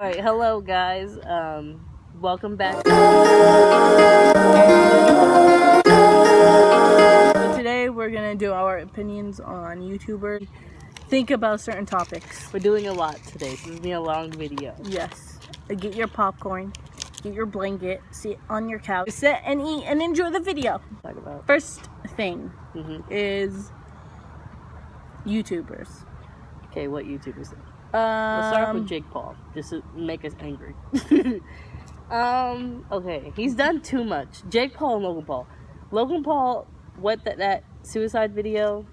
Alright, hello guys. Welcome back. So today we're gonna do our opinions on YouTubers. Think about certain topics. We're doing a lot today, so this is gonna be a long video. Yes. Get your popcorn, get your blanket, sit on your couch, sit and eat and enjoy the video. Talk about. First thing is YouTubers. Okay, what YouTubers? Let's start off with Jake Paul, just to make us angry. Okay, he's done too much. Jake Paul and Logan Paul. Logan Paul, what that suicide video?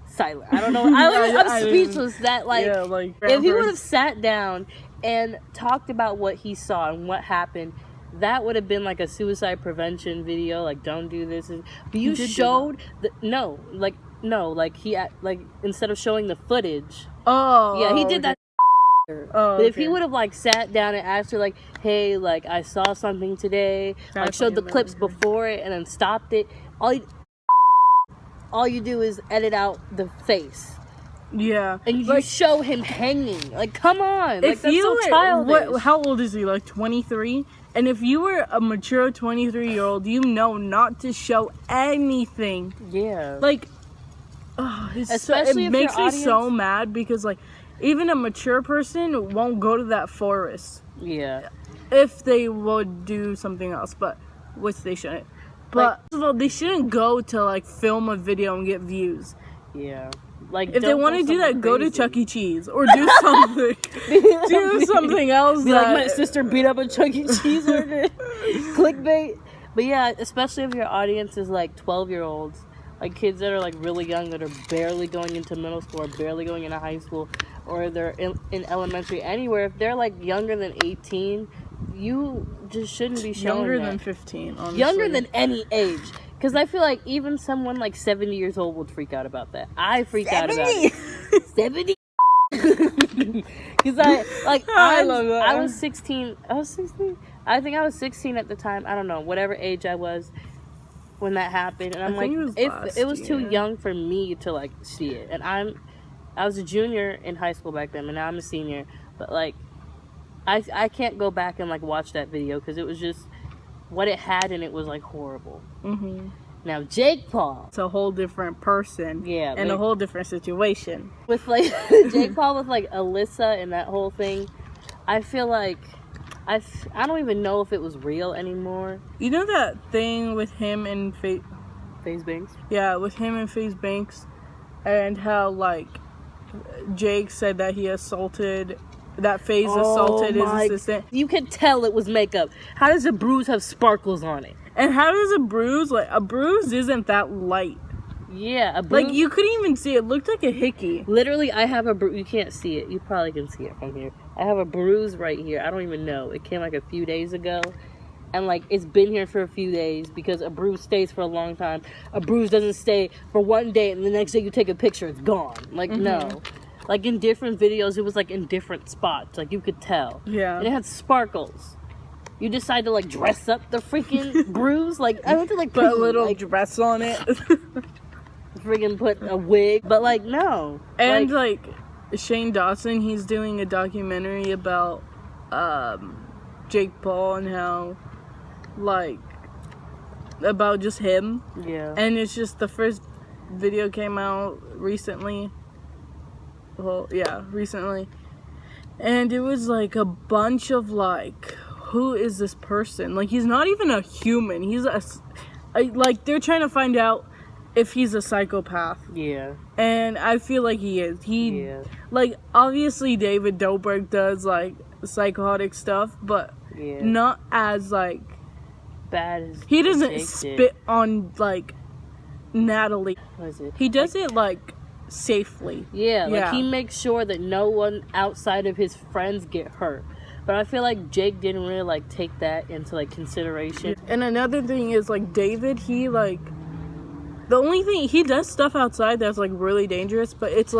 Silent. I don't know. I'm speechless. That if he would have sat down and talked about what he saw and what happened, that would have been like a suicide prevention video. Like, don't do this. But you showed instead of showing the footage. Oh. Yeah, he did that. Oh, but if he would have sat down and asked her hey, I saw something today, showed the clips before it and then stopped it, all you do is edit out the face. Yeah. And you show him hanging. Come on. If that's so childish. how old is he? 23? And if you were a mature 23-year-old, you know not to show anything. Yeah. It makes me so mad because even a mature person won't go to that forest. Yeah. If they would do something else, but which they shouldn't. But first of all, they shouldn't go to film a video and get views. Yeah. If they want to do that, go to Chuck E. Cheese or do something. Do something else. Be my sister beat up a Chuck E. Cheese order. Clickbait. But yeah, especially if your audience is 12-year-olds. Kids that are really young, that are barely going into middle school or barely going into high school, or they're in elementary, anywhere. If they're younger than 18, you just shouldn't be showing younger that. Than 15, honestly. Younger than any age. Because I feel even someone 70 years old would freak out about that. I freak out about it. 70? Because I love that. I was 16. I was 16? I think I was 16 at the time. I don't know. Whatever age I was when that happened. And I'm it was too young for me to see it. And I was a junior in high school back then, and now I'm a senior. But I can't go back and watch that video because it was just what it had, and it was horrible. Now Jake Paul, it's a whole different person, yeah, and a whole different situation. With Jake Paul with Alyssa and that whole thing, I feel I don't even know if it was real anymore. You know that thing with him and FaZe Banks? Yeah, with him and FaZe Banks, and how Jake said that he assaulted. That FaZe assaulted his assistant. You could tell it was makeup. How does a bruise have sparkles on it? And how does a bruise, a bruise isn't that light. Yeah, a bruise. You couldn't even see it. It looked like a hickey. Literally, I have a bruise. You can't see it. You probably can see it from here. I have a bruise right here. I don't even know. It came a few days ago. And it's been here for a few days because a bruise stays for a long time. A bruise doesn't stay for one day and the next day you take a picture, it's gone. No. In different videos, it was in different spots. You could tell. Yeah. And it had sparkles. You decide to dress up the freaking bruise. I went to put a little dress on it. Freaking put a wig. But no. And Shane Dawson, he's doing a documentary about Jake Paul and how about just him. Yeah. And it's just the first video came out recently. Well, yeah, recently. And it was a bunch of who is this person? He's not even a human. He's they're trying to find out if he's a psychopath. Yeah. And I feel he is. Obviously David Dobrik does psychotic stuff, but not as bad as he doesn't Jake spit did. on Natalie. What is it? He does it safely. Yeah, he makes sure that no one outside of his friends get hurt. But I feel Jake didn't really take that into consideration. And another thing is David, he the only thing he does stuff outside that's really dangerous, but it's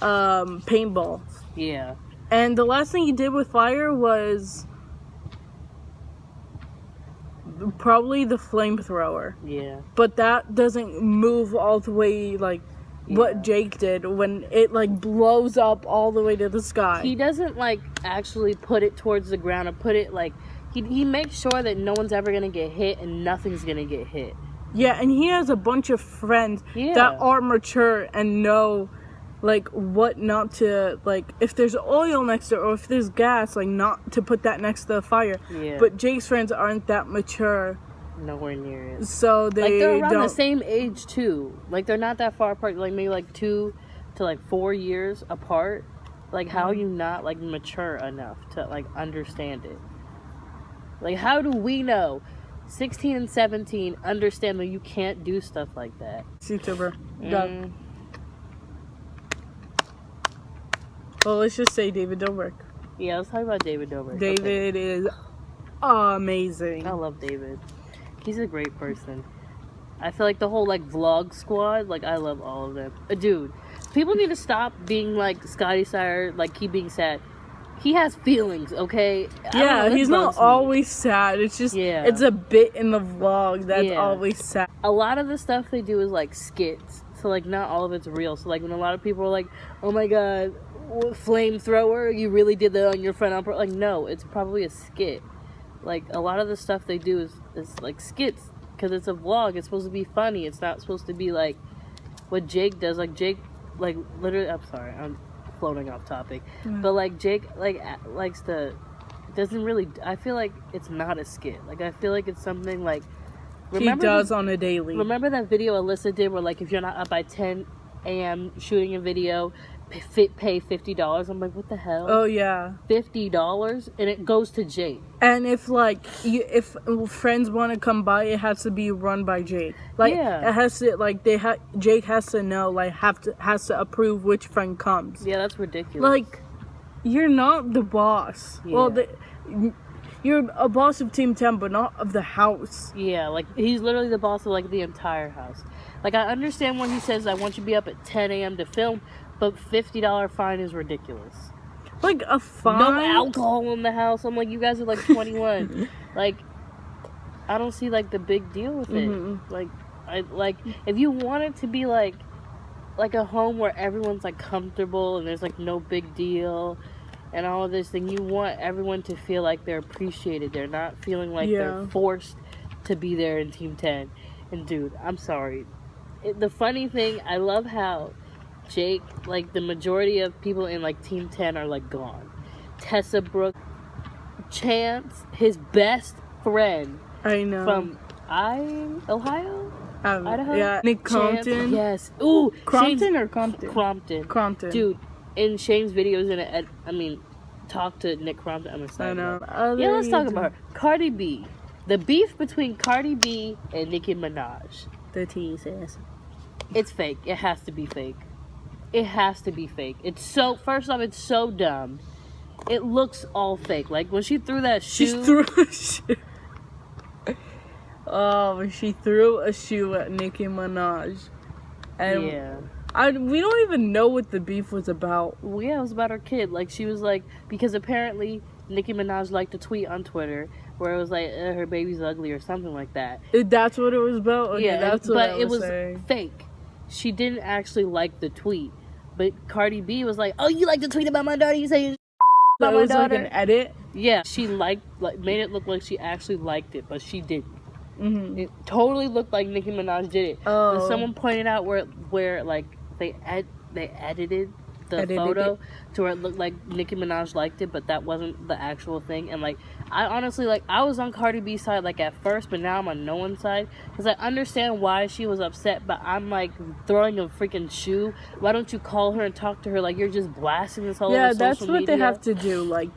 paintball. Yeah. And the last thing he did with fire was probably the flamethrower. Yeah. But that doesn't move all the way what Jake did when it like blows up all the way to the sky. He doesn't like actually put it towards the ground or put it like he makes sure that no one's ever gonna get hit and nothing's gonna get hit. Yeah, and he has a bunch of friends that are mature and know like what not to, like if there's oil next to it or if there's gas, like not to put that next to the fire. Yeah. But Jake's friends aren't that mature. Nowhere near it. So they like they're around the same age too. Like they're not that far apart. Like maybe like 2 to like 4 years apart. Like how are you not like mature enough to like understand it? Like how do we know 16 and 17 understand that you can't do stuff like that? YouTuber. Well, let's just say David Dobrik. Yeah, let's talk about David Dobrik. David is amazing. I love David. He's a great person. I feel like the whole like vlog squad, like I love all of them. Dude, people need to stop being like Scotty Sire, like keep being sad. He has feelings, okay? Yeah, he's not always sad. It's just it's a bit in the vlog that's always sad. A lot of the stuff they do is like skits, so like not all of it's real. So like when a lot of people are like, "Oh my god, flamethrower, you really did that on your friend," like no, it's probably a skit. Like a lot of the stuff they do is like skits because it's a vlog. It's supposed to be funny. It's not supposed to be like what Jake does. Like Jake, like literally. I'm sorry, I'm floating off topic, but like Jake, like likes to doesn't really. I feel like it's not a skit. Like I feel like it's something like he does on a daily. Remember that video Alyssa did where like if you're not up by 10 a.m. shooting a video, pay $50. I'm like, what the hell? Oh yeah, $50, and it goes to Jake. And if like if friends want to come by, it has to be run by Jake. Like it has to like Jake has to know, like has to approve which friend comes. Yeah, that's ridiculous. Like you're not the boss. Yeah. Well, you're a boss of Team 10, but not of the house. Yeah, like he's literally the boss of like the entire house. Like I understand when he says I want you to be up at 10 a.m. to film, but $50 fine is ridiculous. Like a fine? No alcohol in the house. I'm like, you guys are like 21. Like, I don't see like the big deal with it. Like if you want it to be like a home where everyone's like comfortable and there's like no big deal and all of this, then you want everyone to feel like they're appreciated. They're not feeling like they're forced to be there in Team 10. And dude, I'm sorry. The funny thing, I love how Jake, like the majority of people in like Team 10 are like gone. Tessa Brooke, Chance, his best friend. I know. From Ohio? Idaho? Yeah. Nick Compton. Yes. Ooh. Crompton or Compton? Crompton. Dude, in Shane's videos, talk to Nick Crompton. I'm excited. I know. Yeah, let's talk about her. Cardi B. The beef between Cardi B and Nicki Minaj. The teases. It's fake. It has to be fake. It has to be fake. It's so, first off, it's so dumb. It looks all fake. Like when she threw that shoe. She threw a shoe. Oh, she threw a shoe at Nicki Minaj. And we don't even know what the beef was about. Well, yeah, it was about her kid. Like she was like, because apparently Nicki Minaj liked a tweet on Twitter where it was like her baby's ugly or something like that. That's what it was about? Okay, yeah, that's what but I was it was saying. Fake. She didn't actually like the tweet. But Cardi B was like, "Oh, you like to tweet about my daughter? You say about my daughter?" Like an edit? Yeah, she made it look like she actually liked it, but she didn't. It totally looked like Nicki Minaj did it. But someone pointed out where like they edited the photo to where it looked like Nicki Minaj liked it, but that wasn't the actual thing. And like I honestly, like, I was on Cardi B's side like at first, but now I'm on no one's side because I understand why she was upset, but I'm like, throwing a freaking shoe, why don't you call her and talk to her? Like, you're just blasting this all over social media. Yeah, that's what they have to do. Like,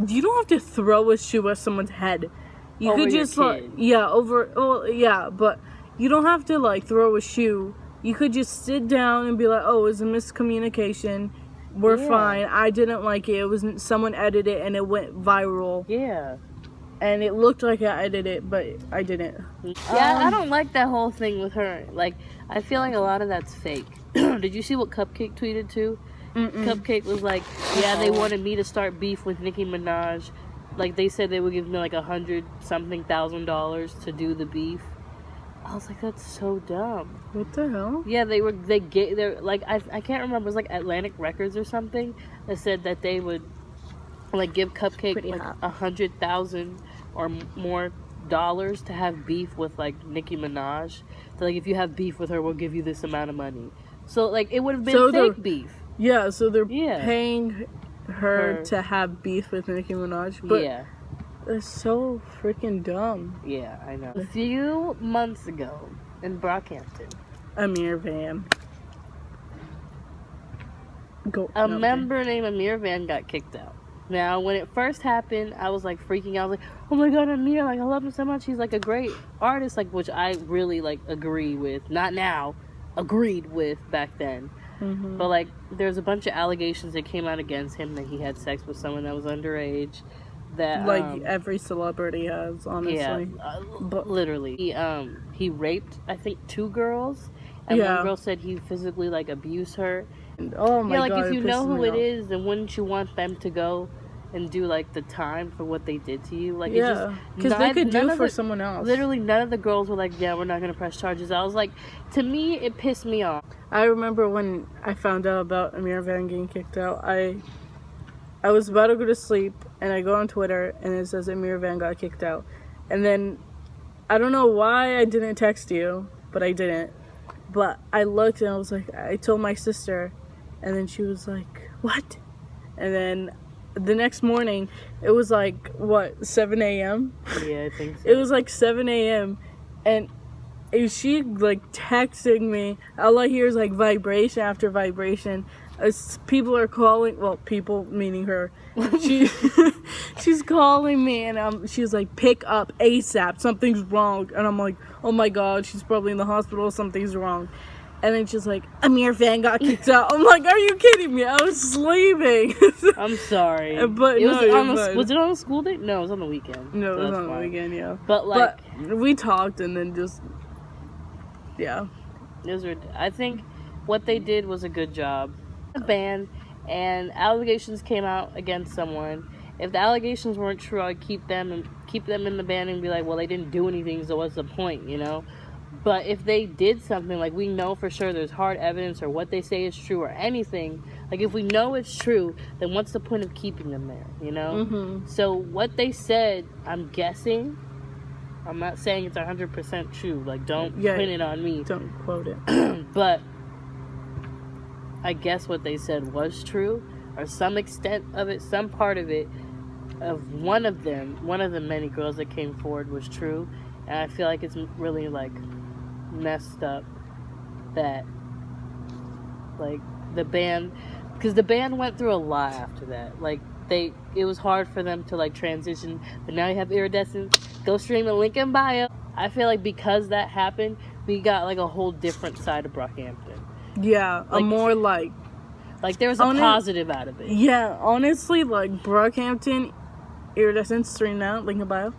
you don't have to throw a shoe at someone's head. You over could just your kid. But you don't have to like throw a shoe. You could just sit down and be like, "Oh, it was a miscommunication. We're fine. I didn't like it. It was someone edited it and it went viral." Yeah. And it looked like I edited it, but I didn't. Yeah, I don't like that whole thing with her. Like, I feel like a lot of that's fake. Did you see what Cupcake tweeted too? Cupcake was like, "Yeah, they wanted me to start beef with Nicki Minaj. Like, they said they would give me like $100-something thousand to do the beef." I was like, that's so dumb. What the hell? Yeah, they're like, I can't remember, it was like Atlantic Records or something that said that they would like give Cupcake like $100,000 or more dollars to have beef with like Nicki Minaj. So like, if you have beef with her, we'll give you this amount of money. So like, it would have been fake beef. Yeah, so they're paying her to have beef with Nicki Minaj. But yeah. It's so freaking dumb. Yeah, I know. A few months ago in Brockhampton, Amir Van. A member named Amir Van got kicked out. Now, when it first happened, I was like freaking out. I was like, oh my god, Amir, like I love him so much. He's like a great artist, like, which I really like agree with. Not now, agreed with back then. Mm-hmm. But like, there's a bunch of allegations that came out against him that he had sex with someone that was underage. That like every celebrity has, honestly. Yeah, but literally, he raped, I think, 2 girls, and one girl said he physically like abused her. Oh my god! Like, if you know who it is, then wouldn't you want them to go and do like the time for what they did to you? Like, because they could do it for someone else. Literally, none of the girls were like, "Yeah, we're not gonna press charges." I was like, to me, it pissed me off. I remember when I found out about Amir Van getting kicked out. I was about to go to sleep, and I go on Twitter, and it says Amir Van got kicked out. And then, I don't know why I didn't text you, but I didn't. But I looked, and I was like, I told my sister, and then she was like, what? And then the next morning, it was like, what, 7 a.m.? Yeah, I think so. It was like 7 a.m., and she, like, texting me. All I hear is, like, vibration after vibration. People are calling, well, people meaning her. She's calling me, and she's like, pick up ASAP, something's wrong. And I'm like, oh my god, she's probably in the hospital, something's wrong. And then she's like, Amir Van got kicked out. I'm like, are you kidding me? I was sleeping. I'm sorry. But was it on a school day? No, it was on the weekend. No, it was on the weekend, yeah. But like, we talked, and then just, yeah. I think what they did was a good job. Band, and allegations came out against someone. If the allegations weren't true, I'd keep them in the band and be like, well, they didn't do anything, so what's the point, you know? But if they did something, like, we know for sure there's hard evidence, or what they say is true, or anything, like, if we know it's true, then what's the point of keeping them there, you know? Mm-hmm. So what they said, I'm guessing, I'm not saying it's 100% true, like, don't pin it on me, don't quote it. but I guess what they said was true, or some extent of it, some part of it, of one of the many girls that came forward was true. And I feel like it's really, like, messed up that, like, the band, because the band went through a lot after that. Like, it was hard for them to, like, transition, but now you have Iridescent. Go stream the link in bio. I feel like because that happened, we got, like, a whole different side of Brockhampton. Yeah, like, a more like there was a positive out of it. Yeah, honestly, like, Brockhampton, Iridescent, stream now, link in bio.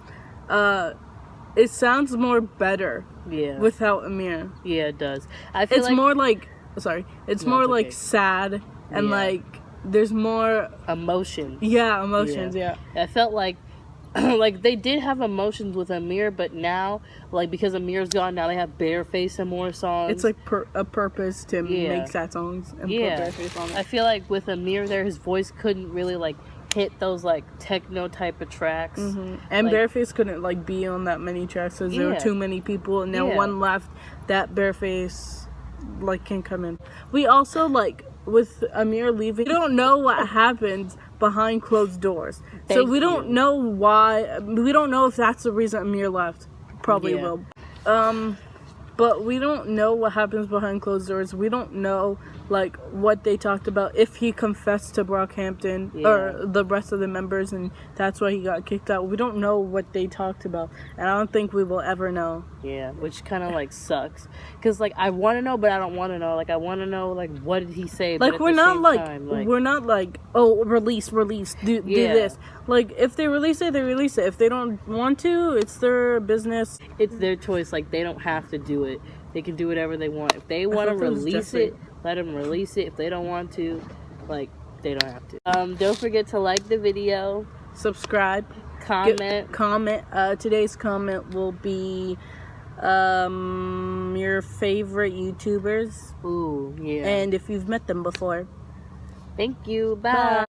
It sounds more better. Yeah. Without Amir. Yeah, it does. I feel it's more like, sorry, it's more like sad, and like there's more emotion. Yeah, emotions. Yeah. I felt like like they did have emotions with Amir, but now, like, because Amir's gone, now they have Bareface and more songs. It's like a purpose to make sad songs and put Bareface on it. I feel like with Amir there, his voice couldn't really, like, hit those, like, techno type of tracks. Mm-hmm. And like, Bareface couldn't, like, be on that many tracks because there were too many people, and now one left that Bareface, like, can come in. We also, like, with Amir leaving, we don't know what happens behind closed doors. So we don't know why. We don't know if that's the reason Amir left. Probably will. But we don't know what happens behind closed doors. We don't know, like, what they talked about, if he confessed to Brockhampton or the rest of the members, and that's why he got kicked out. We don't know what they talked about, and I don't think we will ever know. Yeah, which kind of, like, sucks. Because, like, I want to know, but I don't want to know. Like, I want to know, like, what did he say? Like, we're not like, oh, release, do this. Like, if they release it, they release it. If they don't want to, it's their business. It's their choice. Like, they don't have to do it. They can do whatever they want. If they want to release it, let them release it. If they don't want to, like, they don't have to. Don't forget to like the video. Subscribe. Comment. Today's comment will be, Your favorite YouTubers. Ooh, yeah. And if you've met them before. Thank you. Bye.